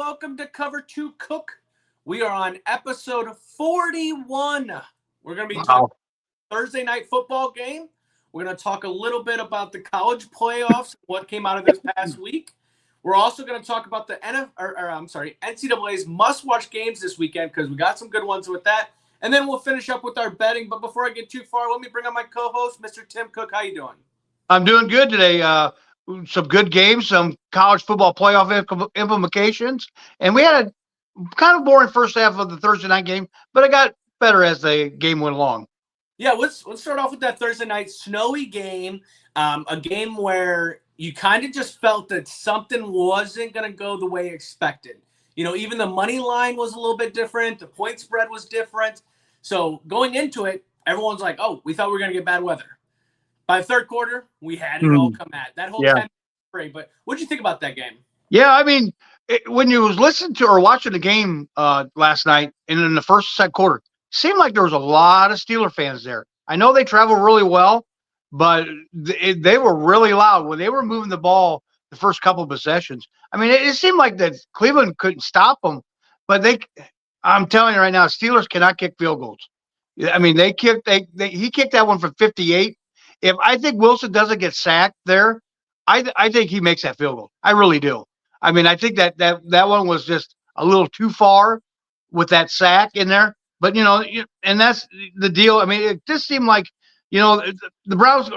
welcome to Cover 2 Cook. We are on episode 41. We're going to be talking Thursday night football game. We're going to talk a little bit about the college playoffs, what came out of this past week. We're also going to talk about the NCAA's must-watch games this weekend because we got some good ones with that. And then we'll finish up with our betting. But before I get too far, let me bring on my co-host, Mr. Tim Cook. How you doing? I'm doing good today. Some good games, some college football playoff implications, and we had a kind of boring first half of the Thursday night game, but it got better as the game went along. Yeah, let's start off with that Thursday night snowy game, a game where you kind of just felt that something wasn't going to go the way expected. You know, even the money line was a little bit different. The point spread was different. So going into it, everyone's like, oh, we thought we were going to get bad weather. By the third quarter, we had it all come at that whole time. But what did you think about that game? Yeah, I mean, when you was listening to or watching the game last night and in the second quarter, it seemed like there was a lot of Steeler fans there. I know they travel really well, but they were really loud when they were moving the ball the first couple of possessions. I mean, it seemed like that Cleveland couldn't stop them, but I'm telling you right now, Steelers cannot kick field goals. I mean, he kicked that one from 58. If I think Wilson doesn't get sacked there, I think he makes that field goal. I really do. I mean, I think that one was just a little too far with that sack in there. But, and that's the deal. I mean, it just seemed like, the Browns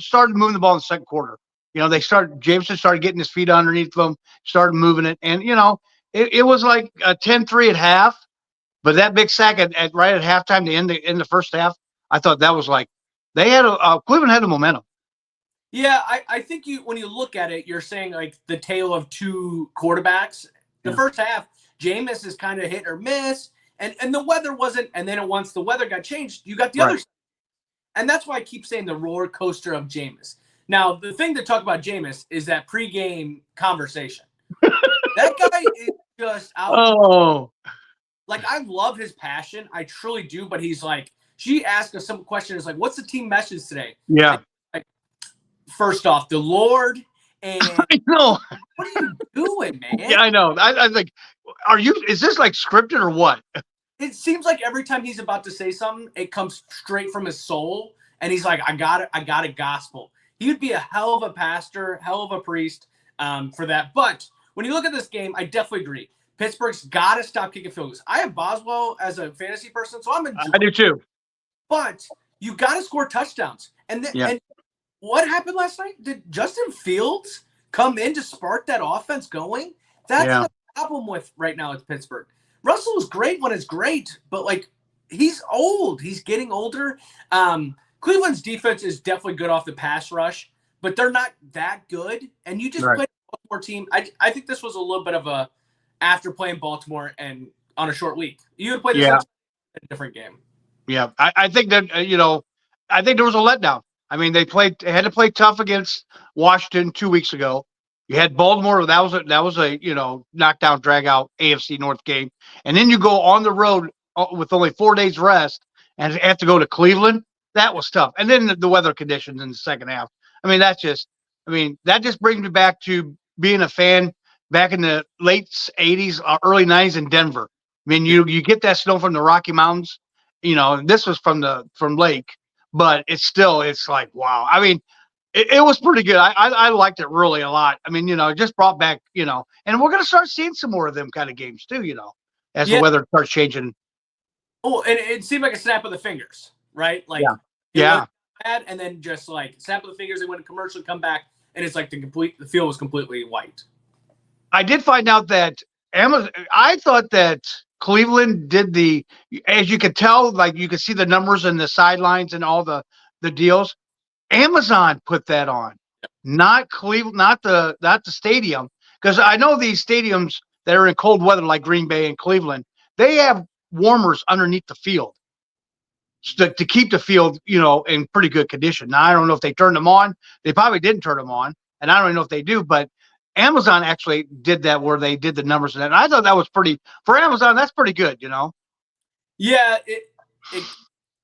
started moving the ball in the second quarter. Jameson started getting his feet underneath them, started moving it. And, it was like a 10-3 at half. But that big sack right at halftime to end the first half, I thought that was like, Cleveland had the momentum. Yeah, I think when you look at it, you're saying like the tale of two quarterbacks. The first half, Jameis is kind of hit or miss, and the weather wasn't. And then once the weather got changed, you got the other side. And that's why I keep saying the roller coaster of Jameis. Now, the thing to talk about Jameis is that pregame conversation. That guy is just out. Oh. Like, I love his passion. I truly do. But he's like, she asked us some question. Is like, what's the team message today? Yeah. Like, first off, the Lord. And I know. What are you doing, man? Yeah, I know. I think, is this like scripted or what? It seems like every time he's about to say something, it comes straight from his soul. And he's like, I got a gospel. He would be a hell of a pastor, hell of a priest for that. But when you look at this game, I definitely agree. Pittsburgh's got to stop kicking field goals. I have Boswell as a fantasy person, so I'm enjoying. I do too. But you got to score touchdowns. And what happened last night? Did Justin Fields come in to spark that offense going? That's the problem with right now with Pittsburgh. Russell is great when it's great, but like he's old. He's getting older. Cleveland's defense is definitely good off the pass rush, but they're not that good. And you just played a Baltimore team. I think this was a little bit of a after playing Baltimore and on a short week. You would play this in a different game. Yeah, I think that I think there was a letdown. I mean, they had to play tough against Washington 2 weeks ago. You had Baltimore. That was a knockdown, drag out AFC North game, and then you go on the road with only 4 days rest and have to go to Cleveland. That was tough. And then the weather conditions in the second half. I mean, that just brings me back to being a fan back in the late 80s, early 90s in Denver. I mean, you get that snow from the Rocky Mountains. This was from Lake, but it's like, wow. I mean, it was pretty good. I liked it really a lot. I mean, it just brought back, and we're going to start seeing some more of them kind of games too, as the weather starts changing. Oh, and it seemed like a snap of the fingers, right? Like, bad, and then just like snap of the fingers, they went to commercial, come back, and it's like the field was completely white. I did find out that I thought that Cleveland did as you could tell, like you could see the numbers and the sidelines and all the deals. Amazon put that on, not Cleveland, not the stadium. Because I know these stadiums that are in cold weather, like Green Bay and Cleveland, they have warmers underneath the field to keep the field, in pretty good condition. Now, I don't know if they turned them on. They probably didn't turn them on, and I don't even know if they do. But Amazon actually did that where they did the numbers and that. And I thought that was for Amazon. That's pretty good, Yeah,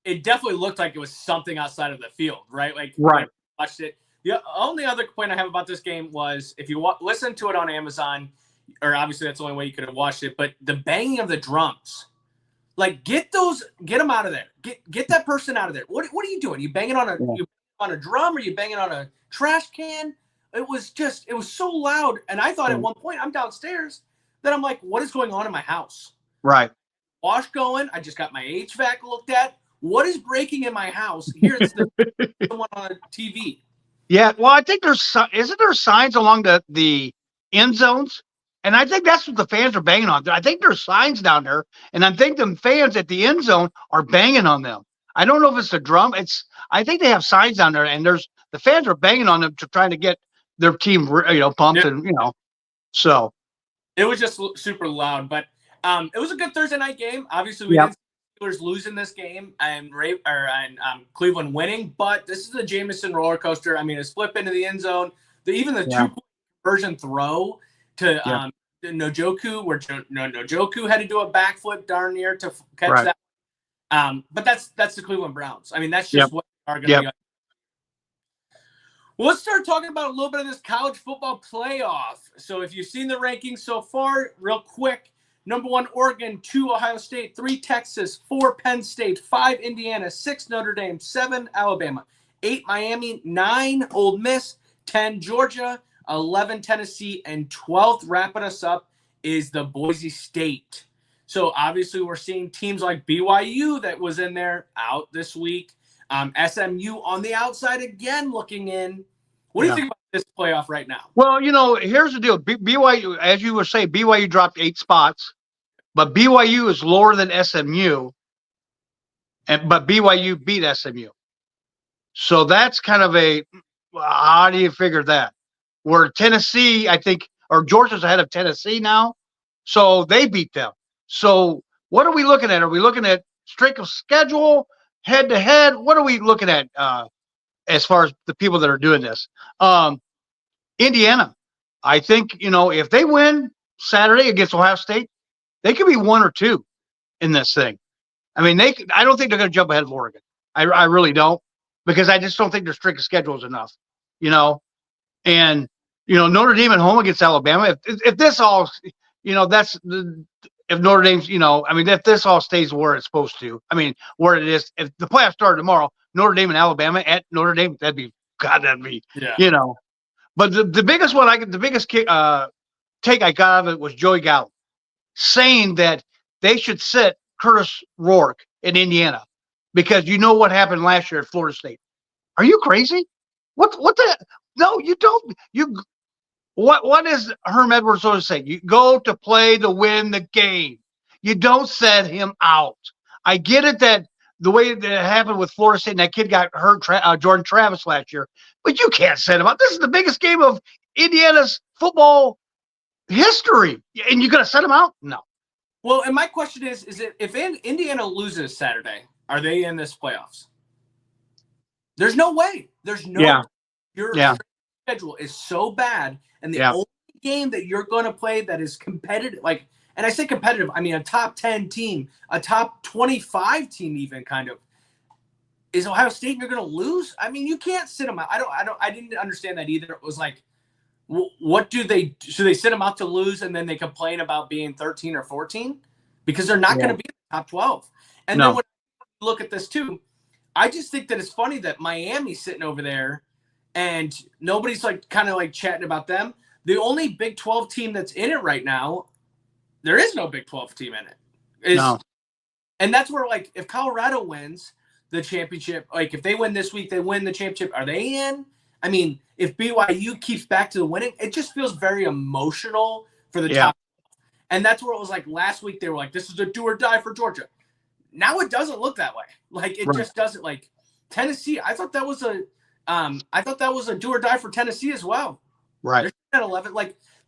it definitely looked like it was something outside of the field, right? Like, right. I watched it. The only other point I have about this game was if you listen to it on Amazon, or obviously that's the only way you could have watched it, but the banging of the drums, like get them out of there. Get that person out of there. What are you doing? You banging on a drum, or you banging on a trash can? It was so loud. And I thought at one point, I'm downstairs, that I'm like, what is going on in my house? Right. Wash going. I just got my HVAC looked at. What is breaking in my house? Here it's someone on a TV. Yeah, well, I think isn't there signs along the end zones? And I think that's what the fans are banging on. I think there's signs down there, and I think the fans at the end zone are banging on them. I don't know if it's the drum. I think they have signs down there, and the fans are banging on them to try to get their team, pumped, and so. It was just super loud, but it was a good Thursday night game. Obviously, we didn't see the Steelers losing this game and Cleveland winning, but this is the Jameson roller coaster. I mean, it's flip into the end zone. Even the 2-point conversion throw to Njoku, where Njoku had to do a backflip darn near to catch that. But that's the Cleveland Browns. I mean, that's just what they are going to be. Well, let's start talking about a little bit of this college football playoff. So if you've seen the rankings so far, real quick, number 1, Oregon, 2, Ohio State, 3, Texas, 4, Penn State, 5, Indiana, 6, Notre Dame, 7, Alabama, 8, Miami, 9, Ole Miss, 10, Georgia, 11, Tennessee, and 12th, wrapping us up, is the Boise State. So obviously we're seeing teams like BYU that was in there out this week. SMU on the outside again looking in. What do you think about this playoff right now? Well, here's the deal. BYU, as you were saying, BYU dropped 8 spots, but BYU is lower than SMU, but BYU beat SMU. So that's kind of how do you figure that? Where Tennessee, I think, or Georgia's ahead of Tennessee now, so they beat them. So what are we looking at? Are we looking at strength of schedule, head-to-head? What are we looking at as far as the people that are doing this? Indiana, I think, if they win Saturday against Ohio State, they could be 1 or 2 in this thing. I mean, I don't think they're going to jump ahead of Oregon. I really don't, because I just don't think their strength of schedule is enough, And, Notre Dame at home against Alabama, if this all, if Notre Dame's, if this all stays where it's supposed to, where it is, if the playoffs started tomorrow, Notre Dame and Alabama at Notre Dame, that'd be, But the biggest one take I got out of it was Joey Gallup saying that they should sit Curtis Rourke in Indiana because what happened last year at Florida State. Are you crazy? What the? No, you don't. What is Herm Edwards always saying? You go to play to win the game. You don't set him out. I get it that the way that it happened with Florida State and that kid got hurt, Jordan Travis last year, but you can't set him out. This is the biggest game of Indiana's football history, and you're going to set him out? No. Well, and my question is if Indiana loses Saturday, are they in this playoffs? There's no way. There's no Your schedule is so bad, and the only game that you're going to play that is competitive, and I say competitive, I mean a top 10 team, a top 25 team even kind of, is Ohio State, and you're going to lose? I mean, you can't sit them out. I didn't understand that either. It was like, what should they sit them out to lose and then they complain about being 13 or 14? Because they're not going to be in the top 12. And then when you look at this too, I just think that it's funny that Miami's sitting over there and nobody's kind of chatting about them. The only Big 12 team that's in it right now, there is no Big 12 team in it. And that's where, if Colorado wins the championship, if they win this week, they win the championship, are they in? I mean, if BYU keeps back to the winning, it just feels very emotional for the top. And that's where it was last week, they were this is a do or die for Georgia. Now it doesn't look that way. Just doesn't. Tennessee, I thought that was a do or die for Tennessee as well. Right. They're at 11.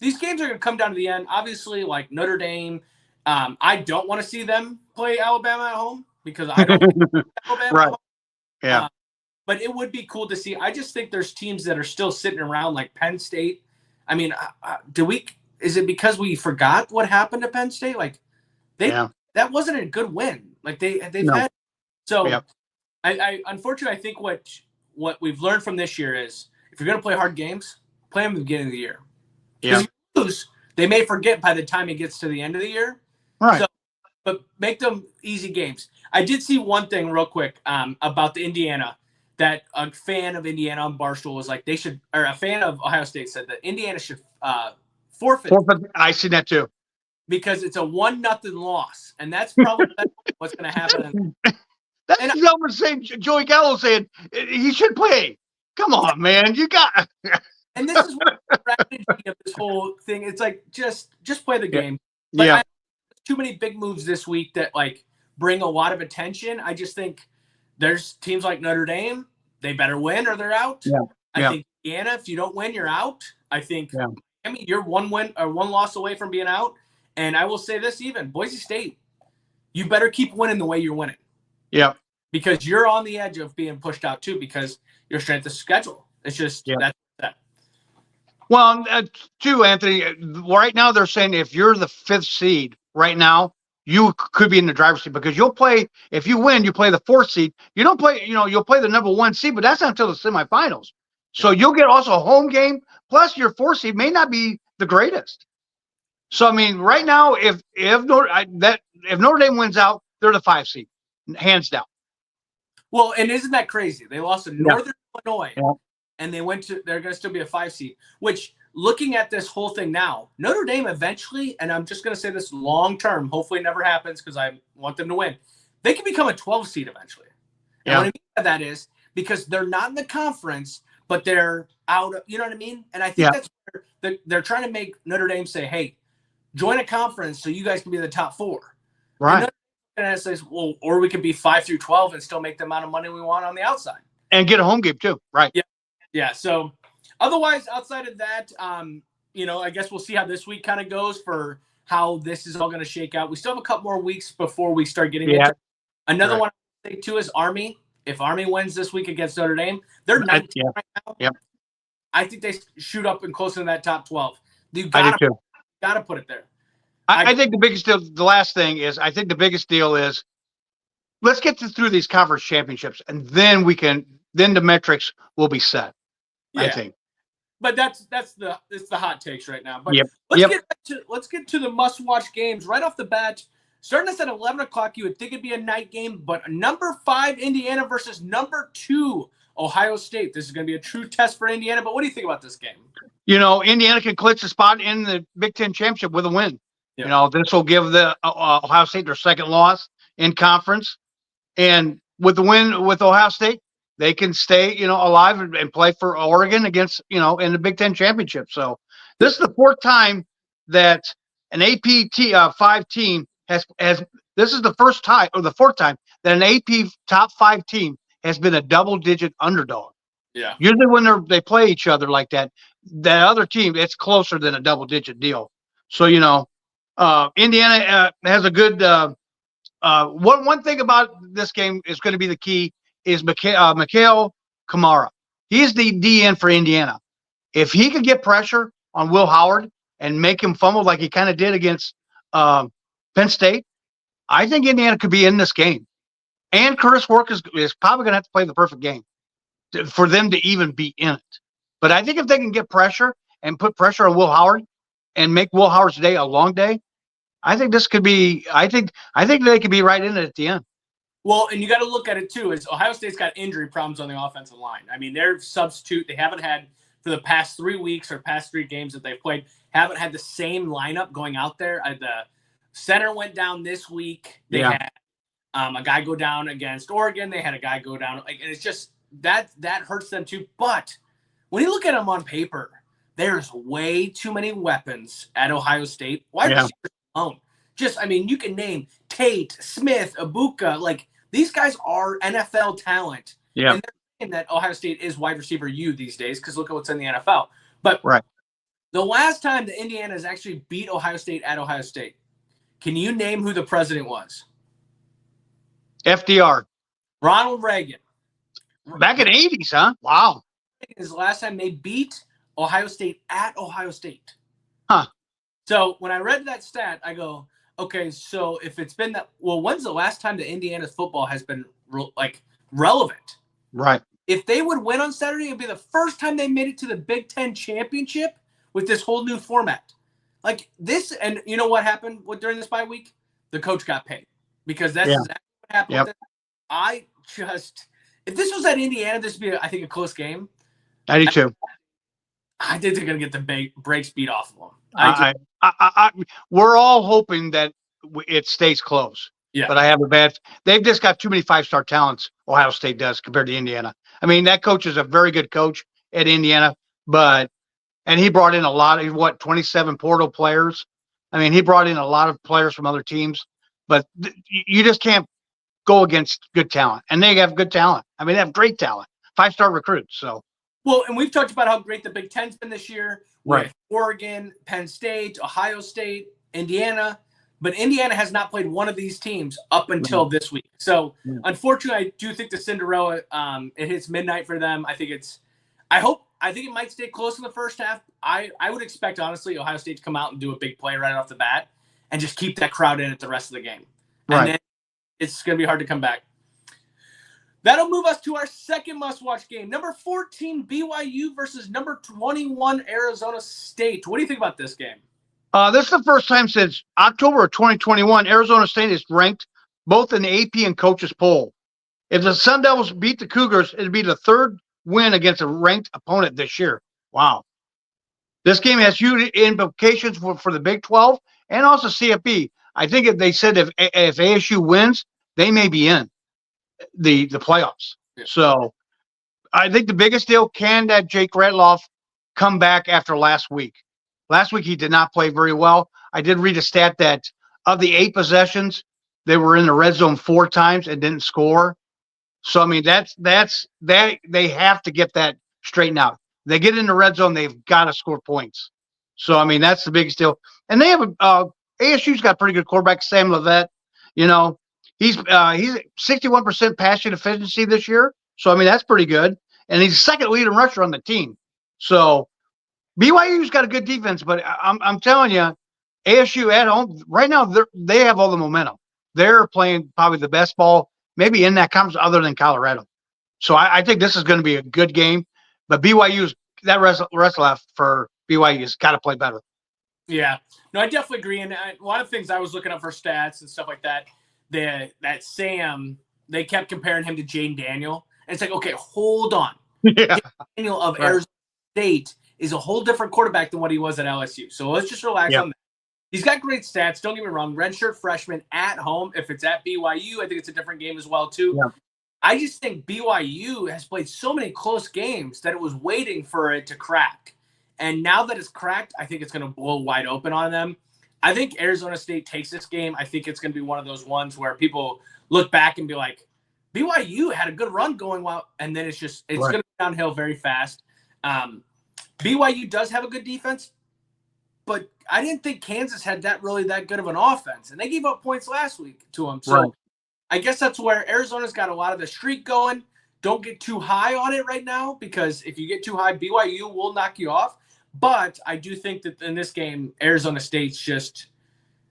These games are going to come down to the end. Obviously, Notre Dame, I don't want to see them play Alabama at home because I don't like Alabama at home. Yeah. But it would be cool to see. I just think there's teams that are still sitting around like Penn State. I mean, is it because we forgot what happened to Penn State? That wasn't a good win. They've had. So I unfortunately, I think what we've learned from this year is if you're going to play hard games, play them at the beginning of the year. Because if you lose, They may forget by the time it gets to the end of the year. Right. So, but make them easy games. I did see one thing real quick about the Indiana, that a fan of Indiana on Barstool was like, a fan of Ohio State said that Indiana should forfeit. I see that too. Because it's a 1-0 loss, and that's probably what's going to happen. That's Delmer saying, Joey Gallo saying he should play. Come on, man, you got. And this is what the strategy of this whole thing. It's like just play the game. But too many big moves this week that like bring a lot of attention. I just think there's teams like Notre Dame. They better win or they're out. I think Indiana, if you don't win, you're out. I think Miami, you're one win or one loss away from being out. And I will say this, even Boise State, you better keep winning the way you're winning. Yeah. Because you're on the edge of being pushed out too, because your strength of schedule. It's just that's that. Well, too, Anthony, right now they're saying if you're the 5th seed right now, you could be in the driver's seat because you'll play, if you win, you play the 4th seed. You don't play, you'll play the number 1 seed, but that's not until the semifinals. So you'll get also a home game, plus your 4th seed may not be the greatest. So, I mean, right now, if Notre Dame wins out, they're the 5 seed, hands down. Well, and isn't that crazy? They lost to Northern Illinois, and they're going to still be a 5 seed, which looking at this whole thing now, Notre Dame eventually, and I'm just going to say this long term, hopefully it never happens because I want them to win, they can become a 12 seed eventually. And what I mean by that is because they're not in the conference, but they're out of, you know what I mean? And I think that's where they're trying to make Notre Dame say, hey, join a conference so you guys can be in the top 4. Right. And it says, well, or we could be 5 through 12 and still make the amount of money we want on the outside. And get a home game too. Right. Yeah. Yeah. So otherwise, outside of that, I guess we'll see how this week kind of goes for how this is all going to shake out. We still have a couple more weeks before we start getting into it. Another one I think too is Army. If Army wins this week against Notre Dame, they're 19 right now. Yep. I think they shoot up and close to that top 12. You I do too. Got to put it there. I think the biggest deal, the last thing is, I think the biggest deal is let's get through these conference championships, and then then the metrics will be set. I think. But it's the hot takes right now. But let's get to the must-watch games right off the bat. Starting us at 11 o'clock, you would think it'd be a night game, but number 5 Indiana versus number 2 Ohio State. This is going to be a true test for Indiana. But what do you think about this game? Indiana can clinch a spot in the Big Ten championship with a win. Yeah. This will give the Ohio State their 2nd loss in conference, and with the win with Ohio State, they can stay alive and play for Oregon against in the Big Ten championship. So this is the 4th time that an AP 5 team has. This is the 4th time that an AP top 5 team has been a double-digit underdog. Yeah. Usually when they play each other like that other team, it's closer than a double-digit deal. So Indiana has a good. One thing about this game is going to be the key is Mikhail Kamara. He's the DN for Indiana. If he could get pressure on Will Howard and make him fumble like he kind of did against Penn State, I think Indiana could be in this game. And Curtis Work is probably going to have to play the perfect game for them to even be in it. But I think if they can get pressure and put pressure on Will Howard and make Will Howard's day a long day, I think this could be. I think they could be right in it at the end. Well, and you got to look at it too. Is Ohio State's got injury problems on the offensive line? I mean, their substitute they haven't had for the past 3 weeks or past 3 games that they've played. Haven't had the same lineup going out there. The center went down this week. They had a guy go down against Oregon. They had a guy go down. And it's just that hurts them too. But when you look at them on paper, there's way too many weapons at Ohio State. Why receivers alone? You can name Tate, Smith, Ibuka. Like, these guys are NFL talent. Yeah. And they're saying that Ohio State is wide receiver U these days because look at what's in the NFL. But the last time the Indiana has actually beat Ohio State at Ohio State, can you name who the president was? FDR. Ronald Reagan. Back in the 80s, huh? Wow. Is the last time they beat Ohio State at Ohio State. Huh. So when I read that stat, I go, okay, so if it's been that, well, when's the last time the Indiana's football has been relevant? Right. If they would win on Saturday, it'd be the first time they made it to the Big Ten championship with this whole new format. Like this, and you know what happened during this bye week? The coach got paid because that's exactly what happened with it. I just, if this was at Indiana, this would be, I think, a close game. I do too. I think they're going to get the brakes beat off of them. We're all hoping that it stays close. Yeah. But I have a bad. They've just got too many 5-star talents. Ohio State does compared to Indiana. I mean, that coach is a very good coach at Indiana, and he brought in a lot of 27 portal players. I mean, he brought in a lot of players from other teams, but you just can't go against good talent, and they have good talent. I mean, they have great talent, 5-star recruits. So. Well, and we've talked about how great the Big Ten's been this year with Right. Oregon, Penn State, Ohio State, Indiana. But Indiana has not played one of these teams up until this week. So, unfortunately, I do think the Cinderella, it hits midnight for them. I think it might stay close in the first half. I would expect, honestly, Ohio State to come out and do a big play right off the bat and just keep that crowd in at the rest of the game. Right. And then it's going to be hard to come back. That'll move us to our second must-watch game. Number 14, BYU versus number 21, Arizona State. What do you think about this game? This is the first time since October of 2021 Arizona State is ranked both in the AP and coaches poll. If the Sun Devils beat the Cougars, it'd be the third win against a ranked opponent this year. Wow. This game has huge implications for the Big 12 and also CFP. I think if they said if ASU wins, they may be in the playoffs. Yeah. So I think the biggest deal, can that Jake Ratloff come back after last week? Last week, he did not play very well. I did read a stat that of the 8 possessions, they were in the red zone 4 times and didn't score. So, I mean, they have to get that straightened out. They get in the red zone, they've got to score points. So, I mean, that's the biggest deal. And they have ASU's got pretty good quarterback, Sam Levitt. You know, he's 61% passing efficiency this year. So, I mean, that's pretty good. And he's second leading rusher on the team. So, BYU's got a good defense, but I'm telling you, ASU at home right now, they have all the momentum. They're playing probably the best ball maybe in that conference other than Colorado. So I think this is going to be a good game. But BYU's that rest left for BYU's got to play better. Yeah, no, I definitely agree. And a lot of things I was looking up for stats and stuff like that. That Sam, they kept comparing him to Jane Daniel, and it's like, okay, hold on. Yeah. Daniel of Arizona State is a whole different quarterback than what he was at LSU. So let's just relax on that. He's got great stats. Don't get me wrong. Redshirt freshman at home. If it's at BYU, I think it's a different game as well, too. Yeah. I just think BYU has played so many close games that it was waiting for it to crack. And now that it's cracked, I think it's going to blow wide open on them. I think Arizona State takes this game. I think it's going to be one of those ones where people look back and be like, BYU had a good run going well, and then it's going to be downhill very fast. BYU does have a good defense, but I didn't think Kansas had that good of an offense, and they gave up points last week to them. So I guess that's where Arizona's got a lot of the streak going. Don't get too high on it right now, because if you get too high, BYU will knock you off. But I do think that in this game, Arizona State's just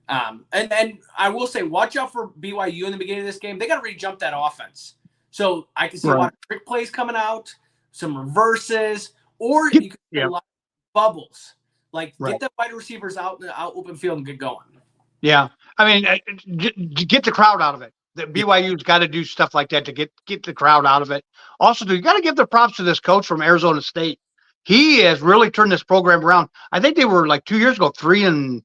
and I will say, watch out for BYU in the beginning of this game. They got to really jump that offense. So I can see a lot of trick plays coming out, some reverses, or you can see a lot of bubbles. Like, get the wide receivers out open field and get going. Yeah. I mean, get the crowd out of it. The BYU's got to do stuff like that to get the crowd out of it. Also, you got to give the props to this coach from Arizona State. He has really turned this program around. I think they were like 2 years ago, 3-9.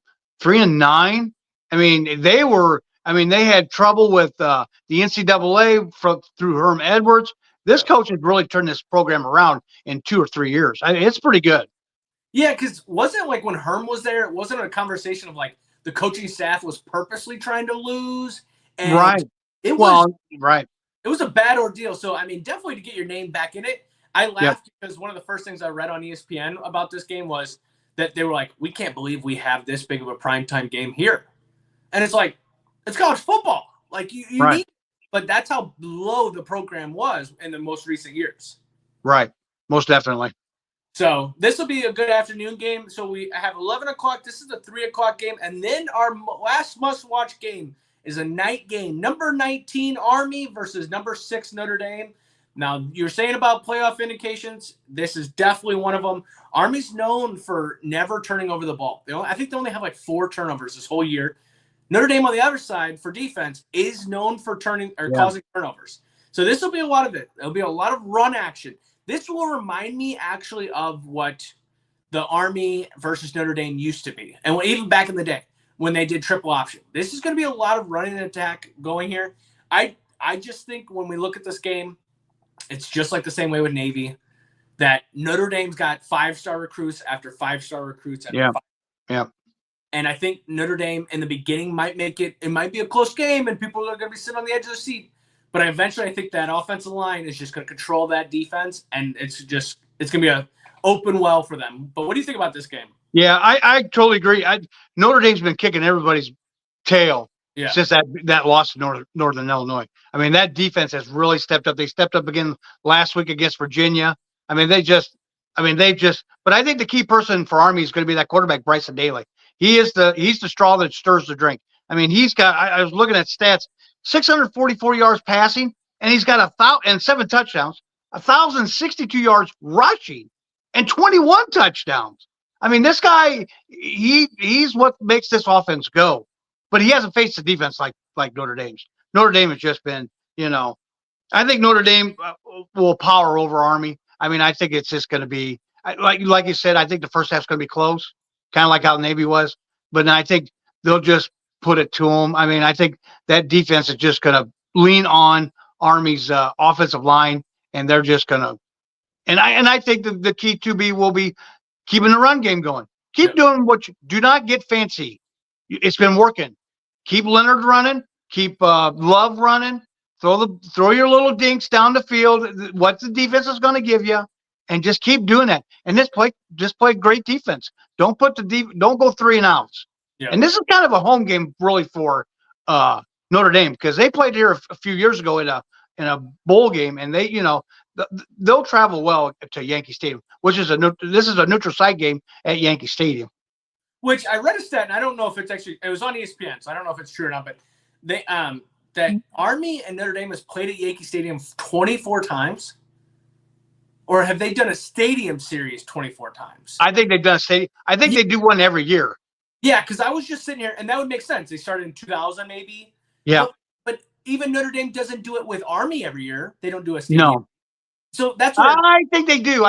I mean, they had trouble with the NCAA through Herm Edwards. This coach has really turned this program around in 2 or 3 years. I mean, it's pretty good. Yeah, because wasn't it like when Herm was there, it wasn't a conversation of like the coaching staff was purposely trying to lose. And it was It was a bad ordeal. So, I mean, definitely to get your name back in it. I laughed because one of the first things I read on ESPN about this game was that they were like, we can't believe we have this big of a primetime game here. And it's like, it's college football. Like, you need, but that's how low the program was in the most recent years. Right. Most definitely. So this will be a good afternoon game. So we have 11 o'clock. This is the 3 o'clock game. And then our last must-watch game is a night game. Number 19, Army versus number 6, Notre Dame. Now, you're saying about playoff indications. This is definitely one of them. Army's known for never turning over the ball. I think they only have like 4 turnovers this whole year. Notre Dame on the other side for defense is known for turning or causing turnovers. So this will be a lot of it. There'll be a lot of run action. This will remind me actually of what the Army versus Notre Dame used to be. And even back in the day when they did triple option. This is going to be a lot of running attack going here. I just think when we look at this game, it's just like the same way with Navy, that Notre Dame's got 5-star recruits after 5-star recruits after 5. Yeah. And I think Notre Dame in the beginning might make it might be a close game and people are going to be sitting on the edge of their seat. But eventually I think that offensive line is just going to control that defense, and it's going to be a open well for them. But what do you think about this game? Yeah, I totally agree. Notre Dame's been kicking everybody's tail since that loss to Northern Illinois. I mean, that defense has really stepped up. They stepped up again last week against Virginia. I mean, but I think the key person for Army is going to be that quarterback, Bryson Daly. He's the straw that stirs the drink. I mean, I was looking at stats, 644 yards passing, and he's got 7 touchdowns, 1,062 yards rushing, and 21 touchdowns. I mean, this guy, he's what makes this offense go. But he hasn't faced a defense like Notre Dame's. Notre Dame has just been, I think Notre Dame will power over Army. I mean, I think it's just going to be like you said. I think the first half's going to be close, kind of like how Navy was. But then I think they'll just put it to them. I mean, I think that defense is just going to lean on Army's offensive line, and they're just going to. And I think the key to will be keeping the run game going. Keep doing do not get fancy. It's been working. Keep Leonard running. Keep Love running. Throw your little dinks down the field. What the defense is going to give you, and just keep doing that. And just play great defense. Don't go 3 and outs. Yeah. And this is kind of a home game really for Notre Dame, because they played here a few years ago in a bowl game, and they'll travel well to Yankee Stadium, which is this is a neutral site game at Yankee Stadium. Which I read a stat, and I don't know if it was on ESPN, so I don't know if it's true or not, but they that Army and Notre Dame has played at Yankee Stadium 24 times, or have they done a stadium series 24 times? I think they've done a stadium. I think they do one every year. Yeah, because I was just sitting here, and that would make sense. They started in 2000, maybe. Yeah. But even Notre Dame doesn't do it with Army every year. They don't do a stadium. No. So that's what I think they do.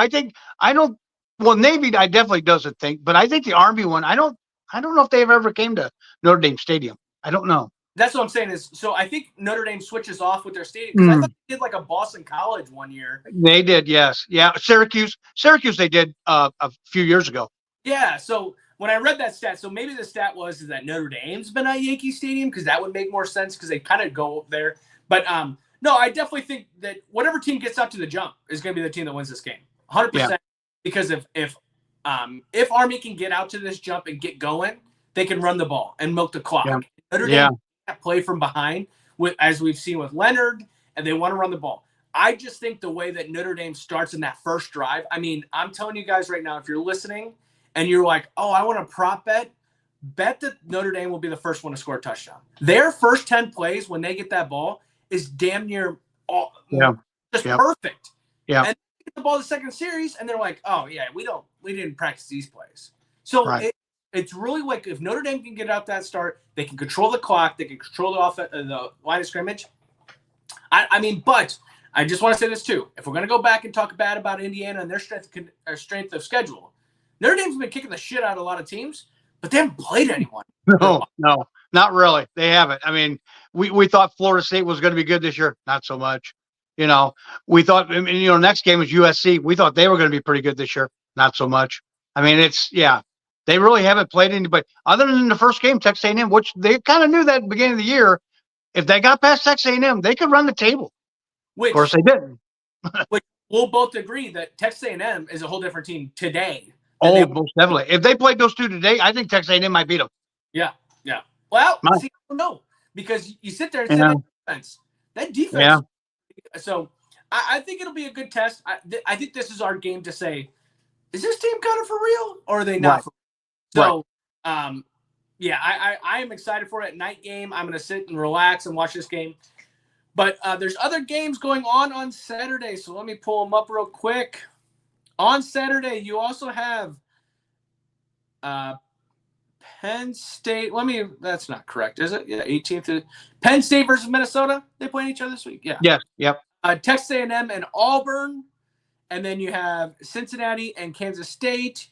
Well, Navy, I definitely doesn't think, but I think the Army one, I don't know if they've ever came to Notre Dame Stadium. I don't know. That's what I'm saying is, so I think Notre Dame switches off with their stadium, because I thought they did like a Boston College one year. They did, yes. Yeah, Syracuse they did a few years ago. Yeah, so when I read that stat, so maybe the stat is that Notre Dame's been at Yankee Stadium, because that would make more sense, because they kind of go there. But no, I definitely think that whatever team gets out to the jump is going to be the team that wins this game, 100%. Yeah. Because if Army can get out to this jump and get going, they can run the ball and milk the clock. Yeah. Notre Dame can't play from behind, as we've seen with Leonard, and they want to run the ball. I just think the way that Notre Dame starts in that first drive, I mean, I'm telling you guys right now, if you're listening and you're like, oh, I want to prop bet that Notre Dame will be the first one to score a touchdown. Their first 10 plays when they get that ball is damn near perfect. Yeah. And they get the ball the second series, and they're like, oh yeah, we didn't practice these plays. So it's really like, if Notre Dame can get out that start, they can control the clock, they can control the line of scrimmage. I mean, but I just want to say this too. If we're going to go back and talk bad about Indiana and their strength of schedule, Notre Dame's been kicking the shit out of a lot of teams, but they haven't played anyone. No, not really. They haven't. I mean, we thought Florida State was going to be good this year. Not so much. We thought, next game was USC. We thought they were going to be pretty good this year. Not so much. I mean, they really haven't played anybody other than the first game, Texas A&M, which they kind of knew that at the beginning of the year. If they got past Texas A&M, they could run the table. Of course, they didn't. Which we'll both agree that Texas A&M is a whole different team today. Oh, most definitely. If they played those two today, I think Texas A&M might beat them. Yeah. Well, I don't know, because you sit there and say that defense. Yeah. So I think it'll be a good test. I think this is our game to say, is this team kind of for real, or are they not? So, I am excited for it. Night game. I'm going to sit and relax and watch this game. But there's other games going on Saturday, so let me pull them up real quick. On Saturday, you also have Penn State. That's not correct, is it? Yeah, 18th. Penn State versus Minnesota. They playing each other this week. Yeah. Yes. Yep. Texas A&M and Auburn. And then you have Cincinnati and Kansas State.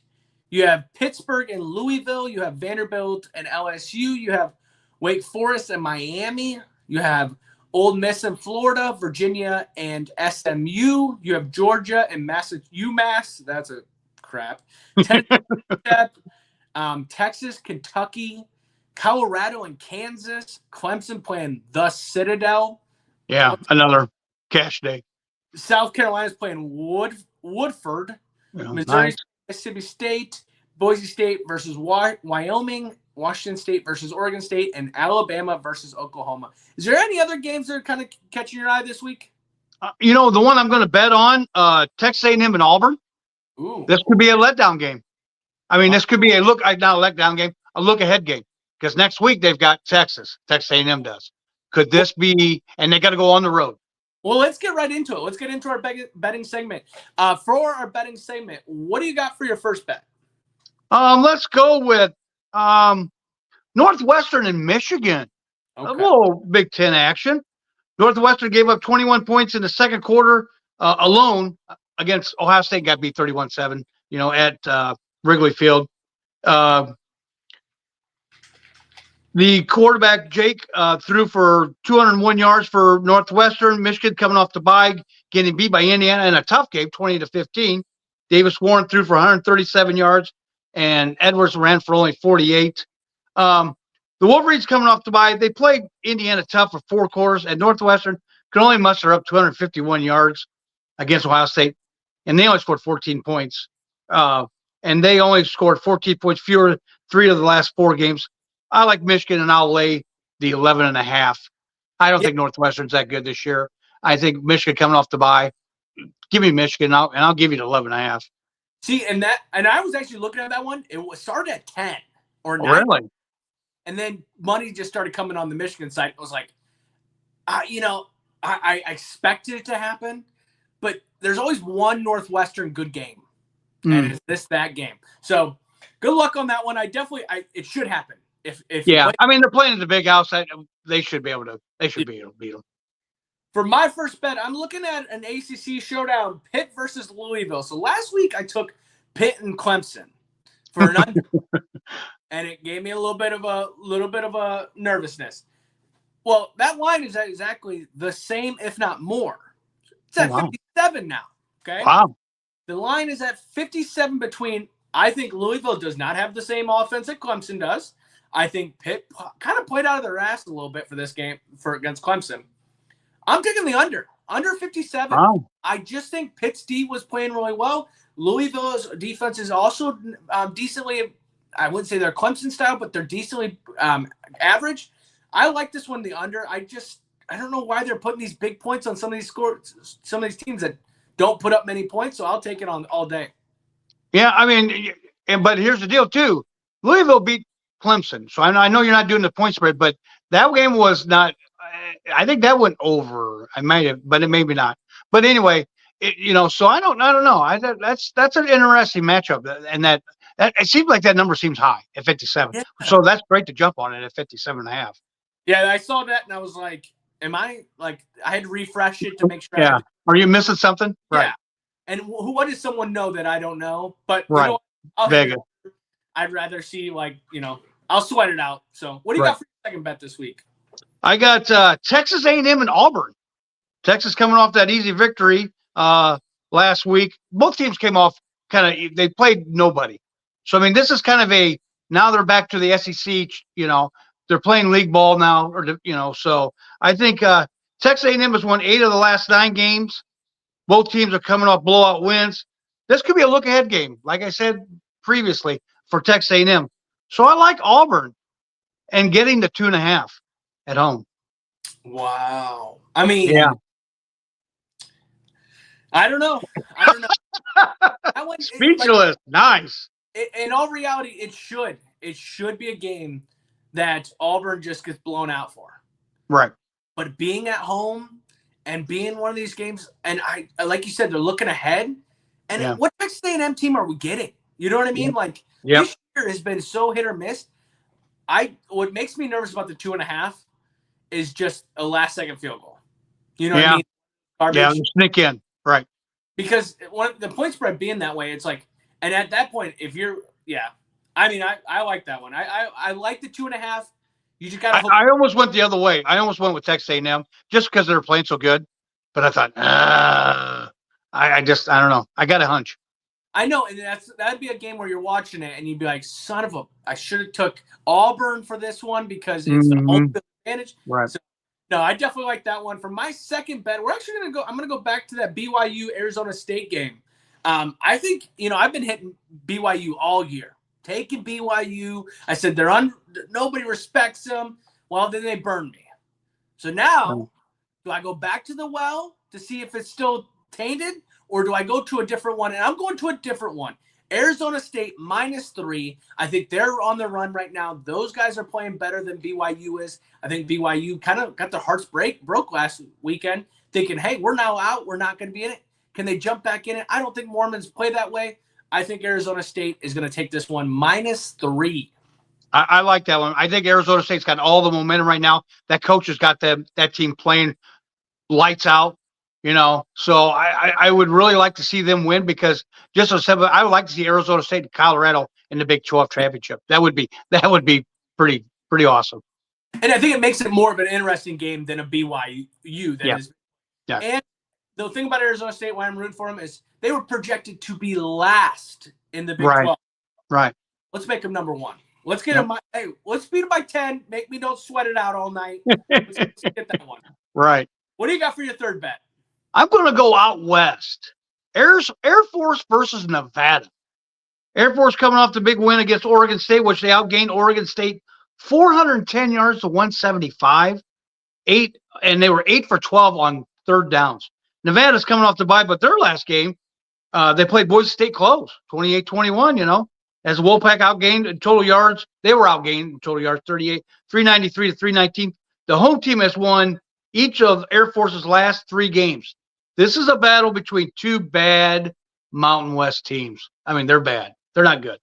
You have Pittsburgh and Louisville. You have Vanderbilt and LSU. You have Wake Forest and Miami. You have Ole Miss and Florida, Virginia and SMU. You have Georgia and UMass. That's a crap. Texas, Kentucky, Colorado and Kansas. Clemson playing the Citadel. Yeah, another cash day. South Carolina's playing Woodford. Missouri, nice. Mississippi State, Boise State versus Wyoming, Washington State versus Oregon State, and Alabama versus Oklahoma. Is there any other games that are kind of catching your eye this week? The one I'm going to bet on, Texas A&M and Auburn. Ooh. This could be a letdown game. I mean, this could be not a letdown game, a look-ahead game. Because next week they've got Texas A&M does. Could this be – and they got to go on the road. Well, let's get right into it. Let's get into our betting segment. For our betting segment, what do you got for your first bet? Let's go with Northwestern and Michigan. Okay. A little Big Ten action. Northwestern gave up 21 points in the second quarter alone against Ohio State. Got beat 31-7. At Wrigley Field. The quarterback, Jake, threw for 201 yards for Northwestern. Michigan coming off the bye, getting beat by Indiana in a tough game, 20-15. Davis Warren threw for 137 yards, and Edwards ran for only 48. The Wolverines coming off the bye, they played Indiana tough for 4 quarters, and Northwestern could only muster up 251 yards against Ohio State, and they only scored 14 points. And they only scored 14 points fewer 3 of the last 4 games. I like Michigan, and I'll lay the 11.5. I don't think Northwestern's that good this year. I think Michigan coming off the bye. Give me Michigan, and I'll give you the 11.5. See, and I was actually looking at that one. It started at 10 or 9. Really? And then money just started coming on the Michigan side. It was like, I expected it to happen, but there's always one Northwestern good game, and it's that game. So good luck on that one. It should happen. They're playing at the big house. They should be able to beat them. For my first bet, I'm looking at an ACC showdown, Pitt versus Louisville. So last week I took Pitt and Clemson for an under, and it gave me a little bit of a nervousness. Well, that line is exactly the same, if not more. It's at 57 now. Okay. Wow. The line is at 57 between. I think Louisville does not have the same offense that Clemson does. I think Pitt kind of played out of their ass a little bit for this game against Clemson. I'm taking the under 57. Wow. I just think Pitt's D was playing really well. Louisville's defense is also decently, I wouldn't say they're Clemson style, but they're decently average. I like this one, the under. I don't know why they're putting these big points on some of these teams that don't put up many points, so I'll take it on all day. Yeah, I mean, but here's the deal, too. Louisville beat Clemson. So I know you're not doing the point spread, but that game was not – I think that went over. I might have, but it maybe not. But anyway, so I don't know. That's an interesting matchup, and that it seems like that number seems high at 57. Yeah. So that's great to jump on it at 57.5. Yeah, I saw that, and I was like, I had to refresh it to make sure. Yeah. Are you missing something? Yeah. Right. And what does someone know that I don't know? But right. Vegas. I'd rather see I'll sweat it out. So what do you got for your second bet this week? I got Texas A&M and Auburn. Texas coming off that easy victory last week. Both teams came off they played nobody. So, I mean, this is kind of now they're back to the SEC, they're playing league ball now, so I think Texas A&M has won 8 of the last 9 games. Both teams are coming off blowout wins. This could be a look-ahead game, like I said previously, for Texas A&M. So I like Auburn and getting the 2.5 at home. Wow. I mean, yeah. I don't know. Speechless. Nice. In all reality, it should be a game that Auburn just gets blown out for. Right. but being at home and being one of these games, and I like you said, they're looking ahead. And what Texas A&M team are we getting? You know what I mean? Like this year has been so hit or miss. What makes me nervous about the 2.5 is just a last-second field goal. You know what I mean? Garbage. Yeah, sneak in, right? Because the point spread being that way, it's like, and at that point, if you're, I mean, I like that one. I like the 2.5. You just got to. I almost went the other way. I almost went with Texas A&M just because they're playing so good. But I thought, I don't know. I got a hunch. I know, and that'd be a game where you're watching it and you'd be like, "Son of a! I should have took Auburn for this one because it's the home advantage." Right. So, no, I definitely like that one. For my second bet, we're actually gonna go. I'm gonna go back to that BYU Arizona State game. I think I've been hitting BYU all year, taking BYU. I said nobody respects them. Well, then they burned me. So now, do I go back to the well to see if it's still tainted? Or do I go to a different one? And I'm going to a different one. Arizona State -3. I think they're on the run right now. Those guys are playing better than BYU is. I think BYU kind of got their hearts broke last weekend, thinking, hey, we're now out. We're not going to be in it. Can they jump back in it? I don't think Mormons play that way. I think Arizona State is going to take this one -3. I like that one. I think Arizona State's got all the momentum right now. That coach has got that team playing lights out. So I would really like to see them win because just as simple, I would like to see Arizona State and Colorado in the Big 12 championship. That would be pretty awesome. And I think it makes it more of an interesting game than a BYU. Yeah. And the thing about Arizona State, why I'm rooting for them, is they were projected to be last in the Big 12. Right. Let's make them number 1. Let's get them. Hey, let's beat them by 10. Make me don't sweat it out all night. Let's get that one. Right. What do you got for your third bet? I'm going to go out west. Air Force versus Nevada. Air Force coming off the big win against Oregon State, which they outgained Oregon State 410 yards to 175. And they were 8 for 12 on third downs. Nevada's coming off the bye, but their last game, they played Boise State close, 28-21, As Wolfpack outgained in total yards, they were outgained in total yards, 393 to 319. The home team has won each of Air Force's last 3 games. This is a battle between 2 bad Mountain West teams. I mean, they're bad. They're not good.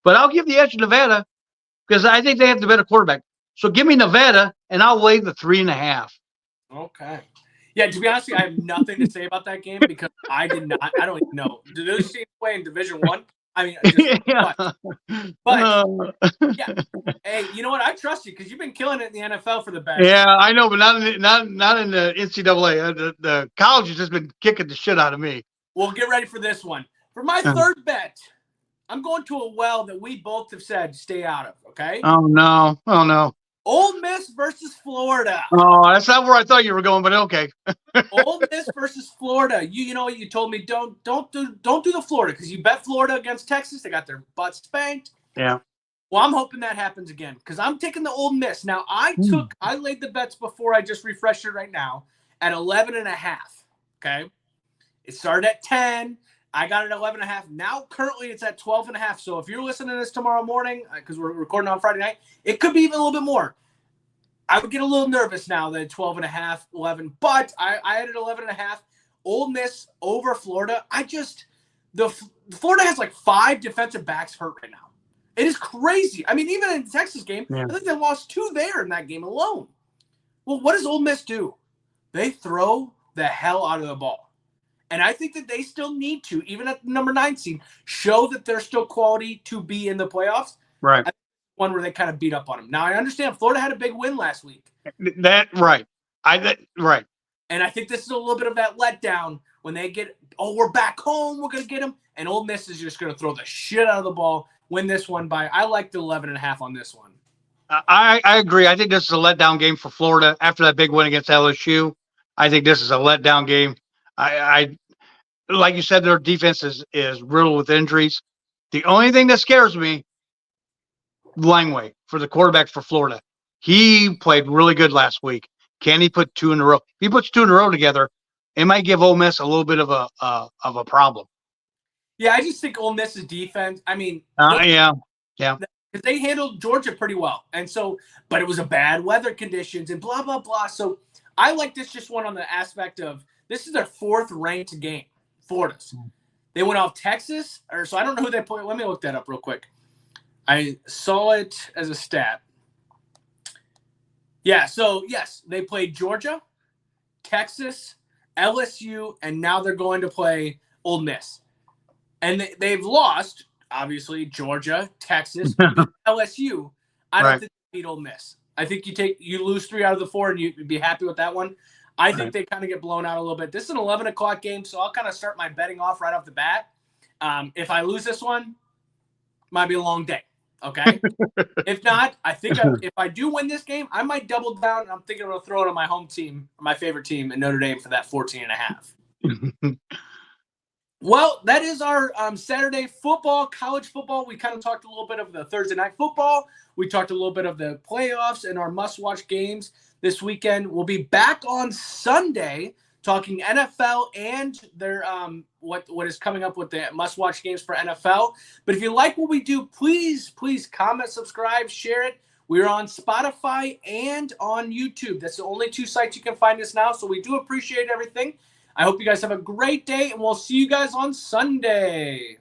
But I'll give the edge to Nevada because I think they have the better quarterback. So give me Nevada, and I'll lay the 3.5. Okay. Yeah, to be honest with you, I have nothing to say about that game because I don't even know. Do those teams play in Division I? I mean, but hey, you know what? I trust you because you've been killing it in the NFL for the best. Yeah, I know, but not in the NCAA. The college has just been kicking the shit out of me. Well, get ready for this one. For my third bet, I'm going to a well that we both have said stay out of. Okay. Oh no! Ole Miss versus Florida. Oh, that's not where I thought you were going, but okay. Ole Miss versus Florida. You know what you told me? Don't do the Florida because you bet Florida against Texas. They got their butts spanked. Yeah. Well, I'm hoping that happens again because I'm taking the Ole Miss. Now I laid the bets before. I just refreshed it right now at 11.5. Okay. It started at 10. I got it at 11.5. Now currently it's at 12.5. So if you're listening to this tomorrow morning, because we're recording on Friday night, it could be even a little bit more. I would get a little nervous now that 12.5, 11, but I had it 11.5. Ole Miss over Florida. Florida has like 5 defensive backs hurt right now. It is crazy. I mean, even in the Texas game, I think they lost 2 there in that game alone. Well, what does Ole Miss do? They throw the hell out of the ball. And I think that they still need to, even at the number 9 seed, show that they're still quality to be in the playoffs. Right. One where they kind of beat up on them. Now, I understand Florida had a big win last week. Right. And I think this is a little bit of that letdown when they get, we're back home, we're going to get them. And Ole Miss is just going to throw the shit out of the ball, win this one by, I like the 11.5 on this one. I agree. I think this is a letdown game for Florida after that big win against LSU. I think this is a letdown game. I like you said, their defense is riddled with injuries. The only thing that scares me, Langway, for the quarterback for Florida. He played really good last week. Can he put 2 in a row? If he puts 2 in a row together, it might give Ole Miss a little bit of a problem. Yeah, I just think Ole Miss's defense. I mean, yeah. because they handled Georgia pretty well. And so, but it was a bad weather conditions and blah, blah, blah. So I like this just one on the aspect of this is their 4th ranked game, Florida's. They went off Texas, so I don't know who they played. Let me look that up real quick. I saw it as a stat. Yeah, so yes, they played Georgia, Texas, LSU, and now they're going to play Ole Miss. And they've lost, obviously, Georgia, Texas, LSU. I don't think they beat Ole Miss. I think you lose 3 out of the 4 and you'd be happy with that one. I think they kind of get blown out a little bit. This is an 11 o'clock game, so I'll kind of start my betting off right off the bat. If I lose this one, might be a long day. Okay. If not, I think if I do win this game, I might double down. I'm thinking I'm going to throw it on my home team, my favorite team in Notre Dame for that 14.5. Well, that is our Saturday football, college football. We kind of talked a little bit of the Thursday night football. We talked a little bit of the playoffs and our must-watch games this weekend. We'll be back on Sunday talking NFL and their what is coming up with the must-watch games for NFL. But if you like what we do, please comment, subscribe, share it. We're on Spotify and on YouTube. That's the only 2 sites you can find us now. So we do appreciate everything. I hope you guys have a great day, and we'll see you guys on Sunday.